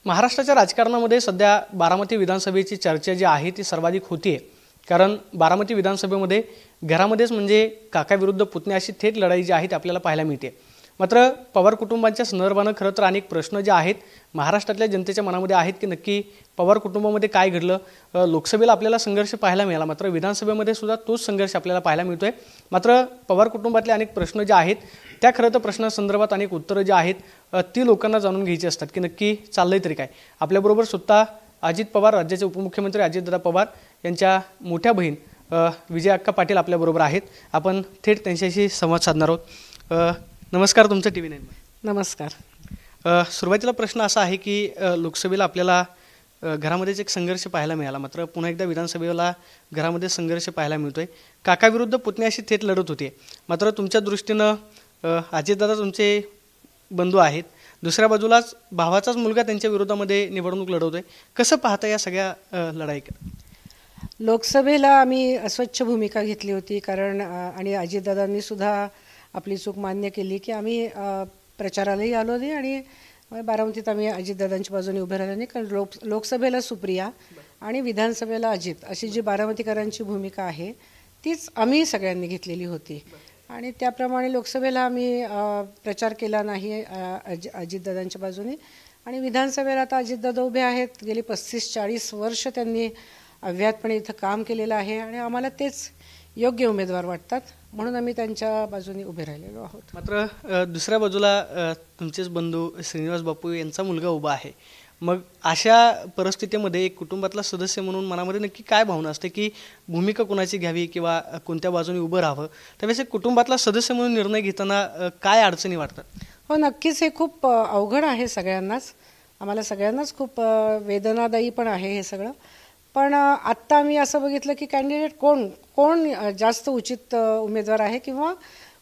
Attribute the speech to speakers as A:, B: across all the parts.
A: महाराष्ट्राच्या राजकारणामध्ये सध्या बारामती विधानसभेची चर्चा जी आहे ती सर्वाधिक होतीये. कारण बारामती विधानसभेमध्ये घरामध्येच म्हणजे काका विरुद्ध पुतणे अशी थेट लढाई जी आहे ती आपल्याला पाहायला मिळते. मात्र पवार कुटुंबांच्या संदर्भानं खरं तर अनेक प्रश्न जे आहेत महाराष्ट्रातल्या जनतेच्या मनामध्ये आहेत की नक्की पवार कुटुंबामध्ये काय घडलं. लोकसभेला आपल्याला संघर्ष पाहायला मिळाला, मात्र विधानसभेमध्ये सुद्धा तोच संघर्ष आपल्याला पाहायला मिळतोय. मात्र पवार कुटुंबातले अनेक प्रश्न जे आहेत त्या खरं तर प्रश्नांसंदर्भात अनेक उत्तरं जी आहेत ती लोकांना जाणून घ्यायची असतात की नक्की चाललंय तरी काय. आपल्याबरोबर स्वतः अजित पवार, राज्याचे उपमुख्यमंत्री अजितदादा पवार यांच्या मोठ्या बहीण विजया अक्का पाटील आपल्याबरोबर आहेत. आपण थेट त्यांच्याशी संवाद साधणार आहोत. नमस्कार, तुमचं TV9.
B: नमस्कार.
A: सुरुवातीला प्रश्न असा आहे की लोकसभेला आपल्याला घरामध्येच एक संघर्ष पाहायला मिळाला, मात्र पुन्हा एकदा विधानसभेला घरामध्ये संघर्ष पाहायला मिळतोय. काका विरुद्ध पुतणे अशी थेट लढत होती, मात्र तुमच्या दृष्टीनं अजितदादा तुमचे बंधू आहेत, दुसऱ्या बाजूलाच भावाचाच मुलगा त्यांच्या विरोधामध्ये निवडणूक लढवतोय. कसं पाहता या सगळ्या लढाई?
B: लोकसभेला आम्ही अस्वच्छ भूमिका घेतली होती, कारण आणि अजितदादांनी सुद्धा आपली चूक मान्य केली की आम्ही प्रचारालाही आलो नाही आणि बारामतीत आम्ही अजितदादांच्या बाजूने उभे राहिलो नाही. कारण लोकसभेला सुप्रिया आणि विधानसभेला अजित अशी जी बारामतीकरांची भूमिका आहे तीच आम्ही सगळ्यांनी घेतलेली होती आणि त्याप्रमाणे लोकसभेला आम्ही प्रचार केला नाही अजितदादांच्या बाजूने. आणि विधानसभेला आता अजितदादा उभे आहेत. गेली 35-40 वर्ष त्यांनी अव्याहतपणे इथं काम केलेलं आहे आणि आम्हाला तेच योग्य उमेदवार वाटतात, म्हणून आम्ही त्यांच्या बाजूने उभे राहिलेलो आहोत.
A: मात्र दुसऱ्या बाजूला तुमचेच बंधू श्रीनिवास बापू यांचा मुलगा उभा आहे. मग अशा परिस्थितीमध्ये एक कुटुंबातला सदस्य म्हणून मनामध्ये नक्की काय भावना असते की भूमिका कोणाची घ्यावी किंवा कोणत्या बाजूने उभं राहावं? त्यावेळेस एक कुटुंबातला सदस्य म्हणून निर्णय घेताना काय अडचणी वाटतात?
B: हो, नक्कीच हे खूप अवघड आहे सगळ्यांनाच. आम्हाला सगळ्यांनाच खूप वेदनादायी पण आहे हे सगळं. पण आत्ता मी असं बघितलं की कॅन्डिडेट कोण जास्त उचित उमेदवार आहे किंवा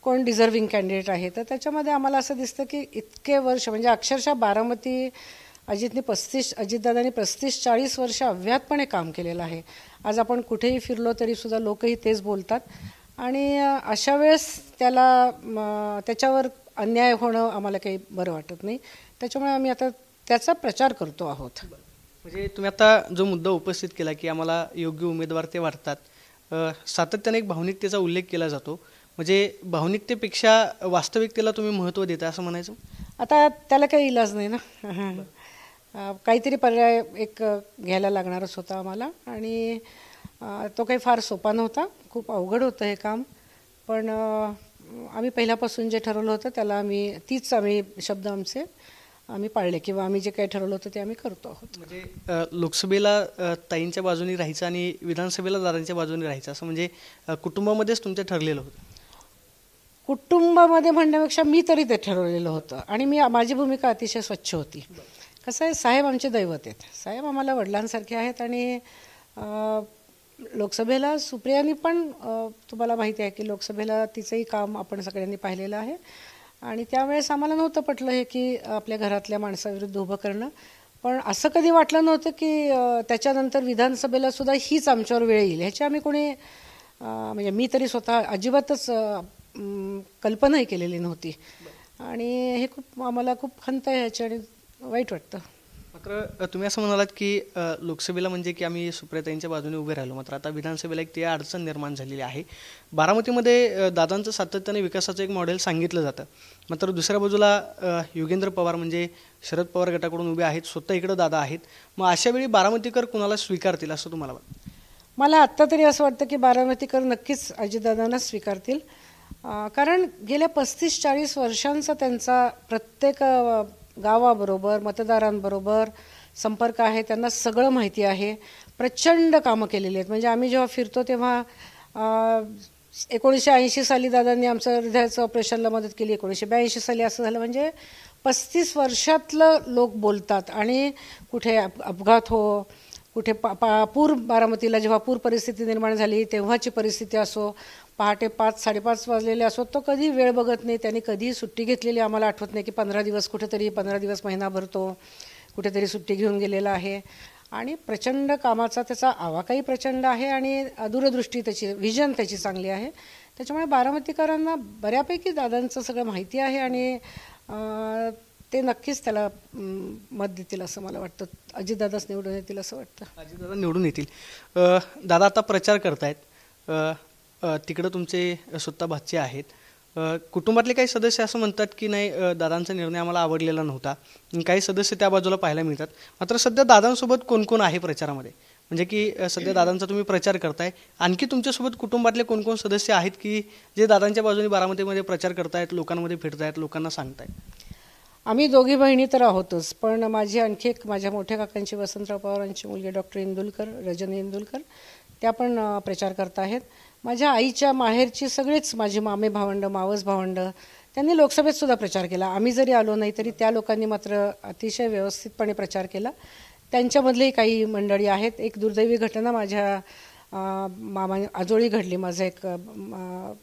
B: कोण डिझर्विंग कॅन्डिडेट आहे. तर त्याच्यामध्ये आम्हाला असं दिसतं की इतके वर्ष म्हणजे अक्षरशः बारामती अजितदादांनी 35-40 वर्ष अव्याहतपणे काम केलेलं आहे. आज आपण कुठेही फिरलो तरी सुद्धा लोकही तेच बोलतात आणि अशा वेळेस त्याच्यावर अन्याय होणं आम्हाला काही बरं वाटत नाही. त्याच्यामुळे आम्ही आता त्याचा प्रचार करतो आहोत.
A: म्हणजे तुम्ही आता जो मुद्दा उपस्थित केला की आम्हाला योग्य उमेदवार ते वाटतात, सातत्याने एक भावनिकतेचा उल्लेख केला जातो. म्हणजे भावनिकतेपेक्षा वास्तविकतेला तुम्ही महत्त्व देता असं म्हणायचं?
B: आता त्याला काही इलाज नाही ना. काहीतरी पर्याय एक घ्यायला लागणारच होता आम्हाला आणि तो काही फार सोपा नव्हता. खूप अवघड होतं हे काम. पण आम्ही पहिल्यापासून जे ठरवलं होतं त्याला आम्ही शब्द आम्ही पाळले किंवा आम्ही जे काही ठरवलं होतं ते आम्ही करतो आहोत.
A: म्हणजे लोकसभेला ताईंच्या बाजूने राहायचं आणि विधानसभेला दादांच्या बाजूने राहायचं असं म्हणजे कुटुंबामध्येच तुमचं ठरलेलं होतं?
B: कुटुंबामध्ये म्हणण्यापेक्षा मी तरी ते ठरवलेलं होतं आणि माझी भूमिका अतिशय स्वच्छ होती. कसं आहे, साहेब आमचे दैवत आहेत. साहेब आम्हाला वडिलांसारखे आहेत आणि लोकसभेला सुप्रियानी पण तुम्हाला माहिती आहे की लोकसभेला तिचंही काम आपण सगळ्यांनी पाहिलेलं आहे आणि त्यावेळेस आम्हाला नव्हतं पटलं हे की आपल्या घरातल्या माणसाविरुद्ध उभं करणं. पण असं कधी वाटलं नव्हतं की त्याच्यानंतर विधानसभेला सुद्धा हीच आमच्यावर वेळ येईल ह्याची आम्ही कोणी म्हणजे मी तरी स्वतः अजिबातच कल्पनाही केलेली नव्हती. आणि हे आम्हाला खूप खंत आहे ह्याची आणि वाईट वाटतं.
A: मात्र तुम्ही असं म्हणालात की लोकसभेला म्हणजे की आम्ही सुप्रियाताईंच्या बाजूने उभे राहिलो, मात्र आता विधानसभेला एक ती अडचण निर्माण झालेली आहे. बारामतीमध्ये दादांचं सातत्याने विकासाचं एक मॉडेल सांगितलं जातं, मात्र दुसऱ्या बाजूला योगेंद्र पवार म्हणजे शरद पवार गटाकडून उभे आहेत, स्वतः इकडं दादा आहेत. मग अशा वेळी बारामतीकर कुणाला स्वीकारतील असं तुम्हाला वाटतं?
B: मला आत्ता तरी असं वाटतं की बारामतीकर नक्कीच अजितदादांना स्वीकारतील. कारण गेल्या 35-40 वर्षांचा त्यांचा प्रत्येक गावाबरोबर मतदारांबरोबर संपर्क आहे. त्यांना सगळं माहिती आहे. प्रचंड कामं केलेली आहेत. म्हणजे आम्ही जेव्हा फिरतो तेव्हा 1980 साली दादांनी आमचं हृदयाचं ऑपरेशनला मदत केली. 1982 साली असं झालं. म्हणजे 35 वर्षातलं लोक बोलतात आणि कुठे अपघात हो, कुठे पूर, बारामतीला जेव्हा पूर परिस्थिती निर्माण झाली तेव्हाची परिस्थिती असो, पहाटे 5-5:30 वाजलेले असो, तो कधी वेळ बघत नाही. त्यांनी कधीही सुट्टी घेतलेली आम्हाला आठवत नाही की 15 दिवस कुठेतरी 15 दिवस महिनाभर तो कुठेतरी सुट्टी घेऊन गेलेला आहे. आणि प्रचंड कामाचा त्याचा आवाकाही प्रचंड आहे आणि दूरदृष्टी त्याची विजन त्याची चांगली आहे. त्याच्यामुळे बारामतीकरांना बऱ्यापैकी दादांचं सगळं माहिती आहे आणि ते नक्कीच त्याला मत देतील असं मला वाटतं. अजितदादाच निवडून येतील असं वाटतं.
A: अजितदादा निवडून येतील. दादा आता प्रचार करतायत, तिकडं तुमचे स्वतः भाचे आहेत. कुटुंबातले काही सदस्य असं म्हणतात की नाही, दादांचा निर्णय आम्हाला आवडलेला नव्हता. काही सदस्य त्या बाजूला पाहायला मिळतात. मात्र सध्या दादांसोबत कोण कोण आहे प्रचारामध्ये, म्हणजे की सध्या दादांचा तुम्ही प्रचार करताय, आणखी तुमच्यासोबत कुटुंबातले कोण कोण सदस्य आहेत की जे दादांच्या बाजूने बारामतीमध्ये प्रचार करतायत, लोकांमध्ये फिरतायत, लोकांना सांगतायत?
B: आम्ही दोघी बहिणी तर आहोतच, पण माझी आणखी एक माझ्या मोठ्या काकांची, वसंतराव पवारांची मुलगी डॉक्टर इंदुलकर, रजनी इंदुलकर, त्या पण प्रचार करत आहेत. माझ्या आईच्या माहेरची सगळेच माझी मामे भावंड, मावस भावंड, त्यांनी लोकसभेत सुद्धा प्रचार केला. आम्ही जरी आलो नाही तरी त्या लोकांनी मात्र अतिशय व्यवस्थितपणे प्रचार केला. त्यांच्यामधलेही काही मंडळी आहेत. एक दुर्दैवी घटना माझ्या मामा आजोळी घडली, माझं एक,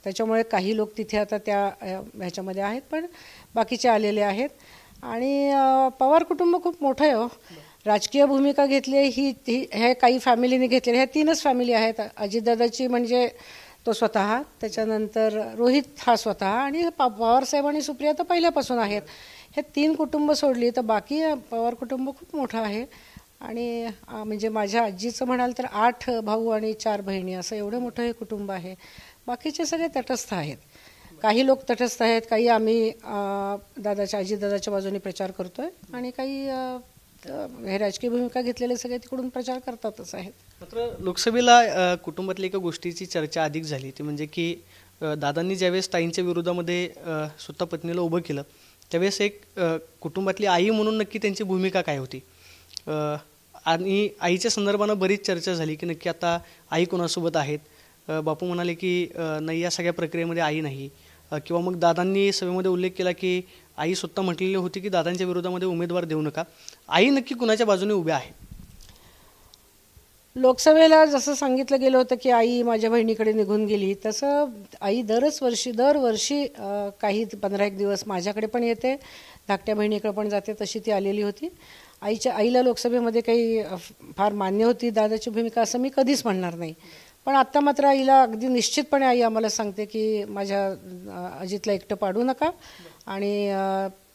B: त्याच्यामुळे काही लोक तिथे आता त्या ह्याच्यामध्ये आहेत, पण बाकीचे आलेले आहेत. आणि पवार कुटुंब खूप मोठं आहे हो. राजकीय भूमिका घेतली ही हे काही फॅमिलीने घेतलेली, ह्या 3च फॅमिली आहेत. अजितदादाची म्हणजे तो स्वतः, त्याच्यानंतर रोहित हा स्वतः, आणि पवारसाहेब आणि सुप्रिया तर पहिल्यापासून आहेत. हे 3 कुटुंब सोडली तर बाकी पवार कुटुंब खूप मोठं आहे. आणि म्हणजे माझ्या आजीचं म्हणाल तर 8 भाऊ आणि 4 बहिणी, असं एवढं मोठं हे कुटुंब आहे. बाकीचे सगळे तटस्थ आहेत. काही लोक तटस्थ आहेत, काही आम्ही अजितदादाच्या बाजूने प्रचार करतोय, आणि काही हे राजकीय भूमिका घेतलेले सगळे तिकडून प्रचार करतातच आहेत.
A: मात्र लोकसभेला कुटुंबातल्या एका गोष्टीची चर्चा अधिक झाली, ती म्हणजे की दादांनी ज्यावेळेस ताईंच्या विरोधामध्ये स्वतः पत्नीला उभं केलं, त्यावेळेस एक कुटुंबातली आई म्हणून नक्की त्यांची भूमिका काय होती, आणि आईच्या संदर्भानं बरीच चर्चा झाली की नक्की आता आई कोणासोबत आहेत. बापू म्हणाले की नाही, या सगळ्या प्रक्रियेमध्ये आई नाही, किंवा मग दादांनी सभेमध्ये उल्लेख केला की आई स्वतः म्हटलेली होती की दादांच्या विरोधामध्ये उमेदवार देऊ नका. आई नक्की कुणाच्या बाजूने उभ्या आहे?
B: लोकसभेला जसं सांगितलं गेलं होतं की आई माझ्या बहिणीकडे निघून गेली, तसं आई दरवर्षी काही 15-1 दिवस माझ्याकडे पण येते, धाकट्या बहिणीकडे पण जाते, तशी ती आलेली होती. आईला लोकसभेमध्ये काही फार मान्य होती दादाची भूमिका असं मी कधीच म्हणणार नाही. पण आत्ता मात्र आईला अगदी निश्चितपणे आई आम्हाला सांगते की माझ्या अजितला एकटं पाडू नका. आणि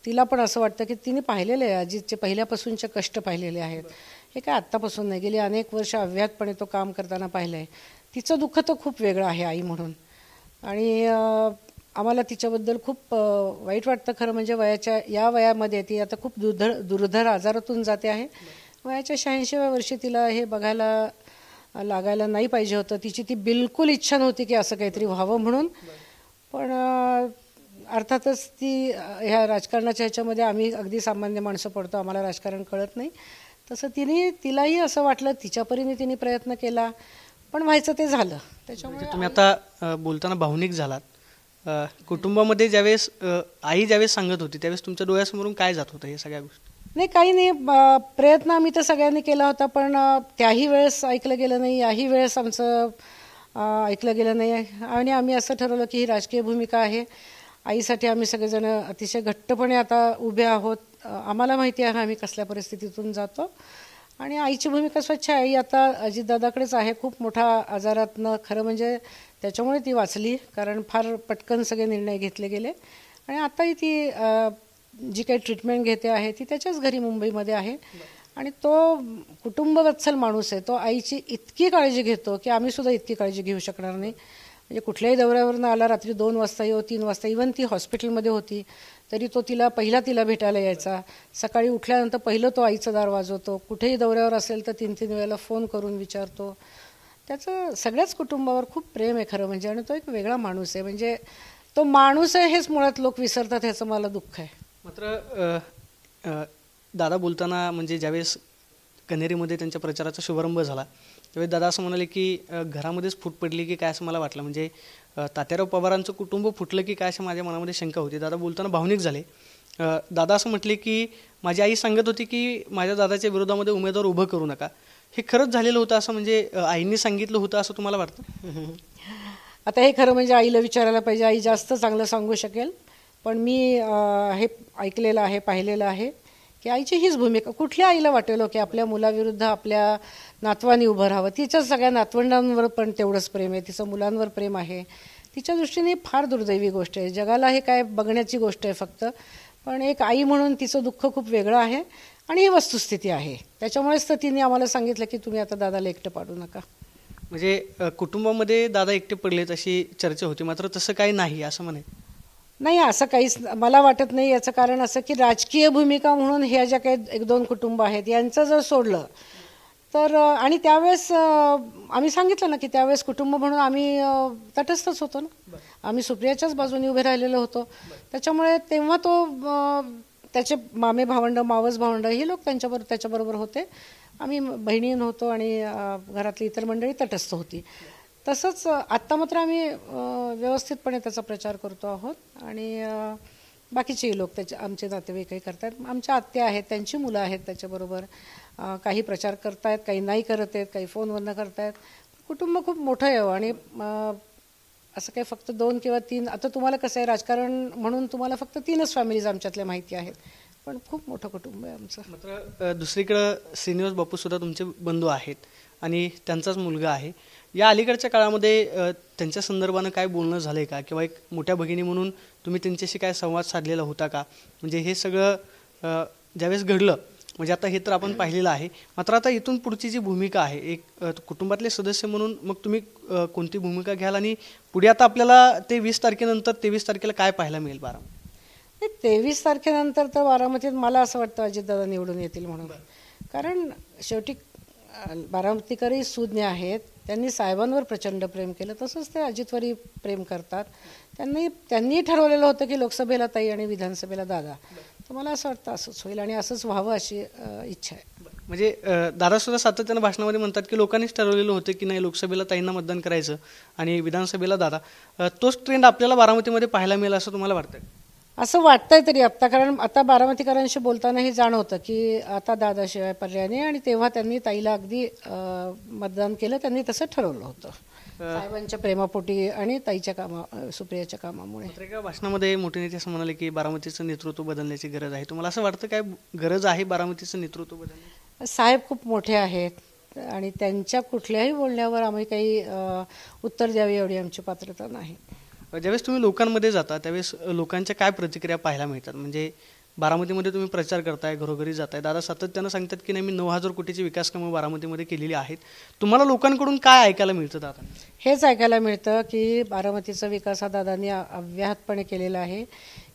B: तिला पण असं वाटतं की तिने पाहिलेलं आहे, अजितचे पहिल्यापासूनचे कष्ट पाहिलेले आहेत. हे काय आत्तापासून नाही, गेली अनेक वर्ष अव्याहतपणे तो काम करताना पाहिलं आहे. तिचं दुःख तर खूप वेगळं आहे आई म्हणून. आणि आम्हाला तिच्याबद्दल खूप वाईट वाटतं. खरं म्हणजे या वयामध्ये ती आता खूप दुर्धर आजारातून जाते आहे. वयाच्या 86व्या वर्षी तिला हे बघायला लागायला नाही पाहिजे होतं. तिची ती बिलकुल इच्छा नव्हती की असं काहीतरी व्हावं म्हणून. पण अर्थातच ती ह्या राजकारणाच्या ह्याच्यामध्ये आम्ही अगदी सामान्य माणसं पडतो, आम्हाला राजकारण कळत नाही. तसं तिलाही असं वाटलं, तिच्या परीने तिने प्रयत्न केला, पण व्हायचं ते झालं. त्याच्यामुळे
A: तुम्ही आता बोलताना भावनिक झालात. कुटुंबामध्ये ज्यावेळेस आई ज्यावेळेस सांगत होती त्यावेळेस तुमच्या डोळ्यासमोरून काय जात होतं हे सगळ्या गोष्टी?
B: नाही, काही नाही, प्रयत्न आम्ही तर सगळ्यांनी केला होता, पण त्याही वेळेस ऐकलं गेलं नाही, याही वेळेस आमचं ऐकलं गेलं नाही. आणि आम्ही असं ठरवलं की ही राजकीय भूमिका आहे. आईसाठी आम्ही सगळेजण अतिशय घट्टपणे आता उभे आहोत. आम्हाला माहिती आहे आम्ही कसल्या परिस्थितीतून जातो, आणि आईची भूमिका स्वच्छ आहे. आई आता अजितदादाकडेच आहे. खूप मोठा आजारातनं खरं म्हणजे त्याच्यामुळे ती वाचली, कारण फार पटकन सगळे निर्णय घेतले गेले. आणि आताही ती जी काही ट्रीटमेंट घेते आहे ती त्याच्याच घरी मुंबईमध्ये आहे. आणि तो कुटुंबवत्सल माणूस आहे. तो आईची इतकी काळजी घेतो की आम्ही सुद्धा इतकी काळजी घेऊ शकणार नाही. म्हणजे कुठल्याही दौऱ्यावरून आला, रात्री 2 वाजता येऊ, 3 वाजता, इव्हन ती हॉस्पिटलमध्ये होती तरी तो तिला भेटायला यायचा. सकाळी उठल्यानंतर पहिलं तो आईचं दार वाजवतो. कुठेही दौऱ्यावर असेल तर 3-3 वेळेला फोन करून विचारतो. त्याचं सगळ्याच कुटुंबावर खूप प्रेम आहे खरं म्हणजे. आणि तो एक वेगळा माणूस आहे. म्हणजे तो माणूस आहे हेच मुळात लोक विसरतात, ह्याचं मला दुःख आहे.
A: मात्र दादा बोलताना म्हणजे ज्यावेळेस कन्हेरीमध्ये त्यांच्या प्रचाराचा शुभारंभ झाला त्यावेळी दादा असं म्हणाले की घरामध्येच फूट पडली की काय असं मला वाटलं. म्हणजे तात्याराव पवारांचं कुटुंब फुटलं की काय असं माझ्या मनामध्ये शंका होती. दादा बोलताना भावनिक झाले. दादा असं म्हटले की माझी आई सांगत होती की माझ्या दादाच्या विरोधामध्ये उमेदवार उभं करू नका. हे खरंच झालेलं होतं असं, म्हणजे आईंनी सांगितलं होतं असं तुम्हाला वाटतं?
B: आता हे खरं म्हणजे आईला विचारायला पाहिजे, आई जास्त चांगलं सांगू शकेल. पण मी हे ऐकलेलं आहे, पाहिलेलं आहे की आईची हीच भूमिका. कुठल्या आईला वाटेल की आपल्या मुलाविरुद्ध आपल्या नातवानी उभं राहावं? तिचं सगळ्या नातवंडांवर पण तेवढंच प्रेम आहे, तिचं मुलांवर प्रेम आहे. तिच्या दृष्टीने फार दुर्दैवी गोष्ट आहे. जगाला हे काय बघण्याची गोष्ट आहे फक्त. पण एक आई म्हणून तिचं दुःख खूप वेगळं आहे आणि ही वस्तुस्थिती आहे. त्याच्यामुळेच तर तिने आम्हाला सांगितलं की तुम्ही आता दादाला एकटं पाडू नका.
A: म्हणजे कुटुंबामध्ये दादा एकटे पडलेत अशी चर्चा होती, मात्र तसं काही नाही असं म्हणे.
B: नाही, असं काहीच मला वाटत नाही. याचं कारण असं की राजकीय भूमिका म्हणून ह्या ज्या काही 1-2 कुटुंब आहेत यांचं जर सोडलं तर आणि त्यावेळेस आम्ही सांगितलं ना की त्यावेळेस कुटुंब म्हणून आम्ही तटस्थच होतो ना. आम्ही सुप्रियाच्याच बाजूने उभे राहिलेलो होतो. त्याच्यामुळे तेव्हा तो त्याचे मामे भावंड, मावस भावंड हे लोक त्याच्याबरोबर होते. आम्ही बहिणी होतो आणि घरातली इतर मंडळी तटस्थ होती. तसंच आत्ता मात्र आम्ही व्यवस्थितपणे त्याचा प्रचार करतो आहोत आणि बाकीचेही लोक आमचे नातेवाईकही करतात. आमच्या आत्या आहेत, त्यांची मुलं आहेत त्याच्याबरोबर. काही प्रचार करतायत, काही नाही करत आहेत, काही फोनवरनं करतायत. कुटुंब खूप मोठं आहे आणि असं काही फक्त 2 किंवा 3. आता तुम्हाला कसं आहे, राजकारण म्हणून तुम्हाला फक्त 3च फॅमिलीज आमच्यातल्या माहिती आहेत, पण खूप मोठं कुटुंब आहे आमचं.
A: मात्र दुसरीकडं श्रीनिवास बापू सुद्धा तुमचे बंधू आहेत आणि त्यांचाच मुलगा आहे. या अलीकडच्या काळामध्ये त्यांच्या संदर्भानं काय बोलणं झालं आहे का, किंवा एक मोठ्या भगिनी म्हणून तुम्ही त्यांच्याशी काय संवाद साधलेला होता का? म्हणजे हे सगळं ज्यावेळेस घडलं, म्हणजे आता हे तर आपण पाहिलेलं आहे, मात्र आता इथून पुढची जी भूमिका आहे एक कुटुंबातले सदस्य म्हणून मग तुम्ही कोणती भूमिका घ्याल आणि पुढे आता आपल्याला ते 20 तारखेनंतर 23 तारखेला काय पाहायला मिळेल बारामतीत?
B: 23 तारखेनंतर तर बारामतीत मला असं वाटतं अजितदादा निवडून येतील म्हणून. कारण शेवटी बारामतीकरही सुज्ञ आहेत. त्यांनी साहेबांवर प्रचंड प्रेम केलं, तसंच ते अजितवरही प्रेम करतात. त्यांनी ठरवलेलं होतं की लोकसभेला ताई आणि विधानसभेला दादा. तर मला असं वाटतं असंच होईल आणि असंच व्हावं अशी इच्छा आहे.
A: म्हणजे दादा सुद्धा सातत्यानं भाषणामध्ये म्हणतात की लोकांनीच ठरवलेलं होतं की नाही लोकसभेला ताईंना मतदान करायचं आणि विधानसभेला दादा. तोच ट्रेंड आपल्याला बारामतीमध्ये पाहायला मिळेल असं तुम्हाला वाटतं?
B: असं वाटतंय तरी आत्ता, कारण आता बारामतीकरांशी बोलतानाही जाणवतं की आता दादाशिवाय पर्याय नाही आणि तेव्हा त्यांनी ताईला अगदी मतदान केलं. त्यांनी तसं ठरवलं होतं साहेबांच्या प्रेमापोटी आणि ताईच्या सुप्रियाच्या कामामुळे.
A: एका भाषणामध्ये मोठे नेते असं म्हणाले की बारामतीचं नेतृत्व बदलण्याची गरज आहे. तुम्हाला असं वाटतं काय गरज आहे बारामतीचं नेतृत्व बदलण्याची?
B: साहेब खूप मोठे आहेत आणि त्यांच्या कुठल्याही बोलण्यावर आम्ही काही उत्तर द्यावी एवढी आमची पात्रता नाही.
A: ज्यावेळेस तुम्ही लोकांमध्ये जाता त्यावेळेस लोकांच्या काय प्रतिक्रिया पाहायला मिळतात? म्हणजे बारामतीमध्ये तुम्ही प्रचार करताय, घरोघरी जाताय, दादा सातत्यानं सांगतात की नाही मी 9,000 कोटीची विकास कामं बारामतीमध्ये केलेली आहेत. तुम्हाला लोकांकडून काय ऐकायला मिळतं दादा?
B: हेच ऐकायला मिळतं की बारामतीचा विकास हा दादांनी अव्याहतपणे केलेला आहे.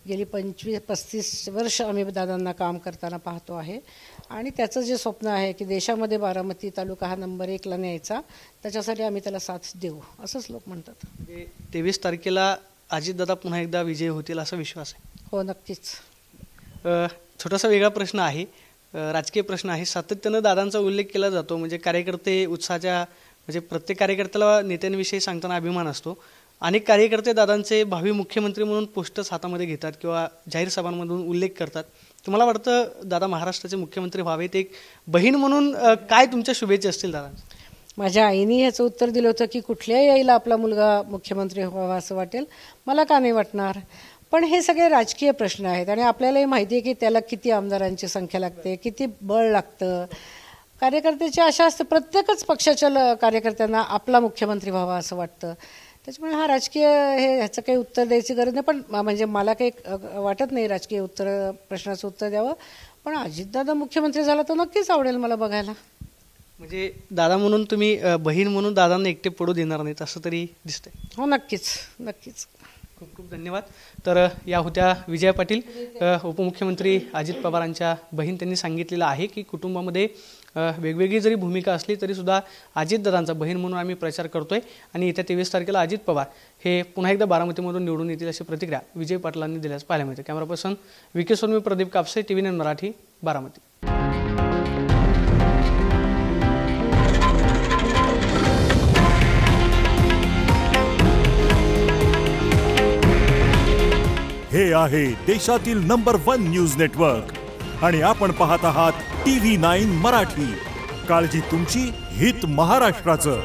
B: गेली 25-35 वर्ष आम्ही दादांना काम करताना पाहतो आहे आणि त्याचं जे स्वप्न आहे की देशामध्ये बारामती तालुका हा नंबर 1ला न्यायचा, त्याच्यासाठी आम्ही त्याला साथ देऊ असंच लोक म्हणतात.
A: 23 तारखेला अजितदादा पुन्हा एकदा विजयी होतील असा विश्वास आहे?
B: हो, नक्कीच.
A: छोटासा वेगळा प्रश्न आहे, राजकीय प्रश्न आहे. सातत्यानं दादांचा उल्लेख केला जातो, म्हणजे कार्यकर्ते उत्साहाच्या, म्हणजे प्रत्येक कार्यकर्त्याला नेत्यांविषयी सांगताना अभिमान असतो. अनेक कार्यकर्ते दादांचे भावी मुख्यमंत्री म्हणून पोस्टर्स हातामध्ये घेतात किंवा जाहीर सभांमधून उल्लेख करतात. तुम्हाला वाटतं दादा महाराष्ट्राचे मुख्यमंत्री व्हावेत? एक बहीण म्हणून काय तुमच्या शुभेच्छा असतील दादा?
B: माझ्या आईने ह्याचं उत्तर दिलं होतं की कुठल्याही आईला आपला मुलगा मुख्यमंत्री व्हावा असं वाटेल. मला का नाही वाटणार? पण हे सगळे राजकीय प्रश्न आहेत आणि आपल्यालाही माहिती आहे की त्याला किती आमदारांची संख्या लागते, किती बळ लागतं. कार्यकर्त्याची आशा असते, प्रत्येकच पक्षाच्या कार्यकर्त्यांना आपला मुख्यमंत्री व्हावा असं वाटतं. त्याच्यामुळे हा राजकीय ह्याचं काही उत्तर द्यायची गरज नाही. पण म्हणजे मला काही वाटत नाही राजकीय प्रश्नाचं उत्तर द्यावं. पण अजितदादा मुख्यमंत्री झाला तर नक्कीच आवडेल मला बघायला.
A: म्हणजे दादा म्हणून तुम्ही बहीण म्हणून दादांना एकटे पडू देणार नाहीत असं तरी दिसतंय?
B: हो, नक्कीच नक्कीच.
A: खूप खूप धन्यवाद. तर या होत्या विजया पाटील, उपमुख्यमंत्री अजित पवारांच्या बहीण. त्यांनी सांगितलेलं आहे की कुटुंबामध्ये वेगवेगळी जरी भूमिका असली तरी सुद्धा अजितदादांचा बहीण म्हणून आम्ही प्रचार करतोय आणि येत्या 23 तारखेला अजित पवार हे पुन्हा एकदा बारामतीमधून निवडून येतील अशी प्रतिक्रिया विजय पाटलांनी दिल्यास पाहायला मिळते. Camera person VK Sonavi, Pradeep Kapse, TV9 Marathi, Baramati.
C: हे आहे देशातील नंबर 1 न्यूज नेटवर्क आणि आपण पाहत आहात TV9 मराठी. काळजी तुमची, हित महाराष्ट्राचं.